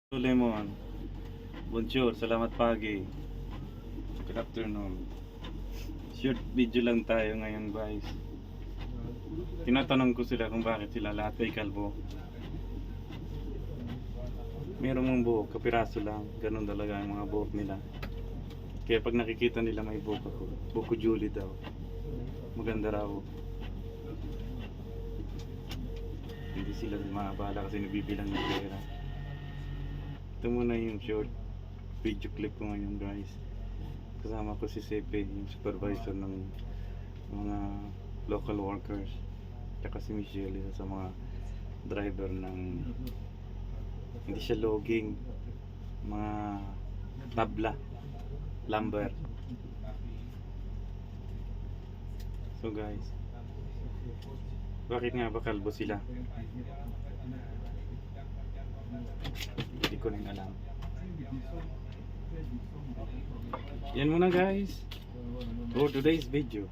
Lemon. Bonjour, salamat pagi. Good afternoon. Short video lang tayo ngayon guys. Tinatanong ko sila kung bakit sila lahat ay kalbo. Meron mong buhok, kapiraso lang. Ganun talaga ang mga buhok nila. Kaya pag nakikita nila may buhok ako, buhok ko Julie daw. Maganda raw. Hindi sila makabala kasi nabibilang ng pera. Ito muna yung short video clip ko ngayon guys. Kasama ko si Sepe, yung supervisor ng mga local workers. Tsaka si Michelle, isa sa mga driver ng hindi siya logging, mga tabla, lumber. So guys, bakit nga ba kalbo sila? Hindi ko rin alam. Yan muna guys for today's video.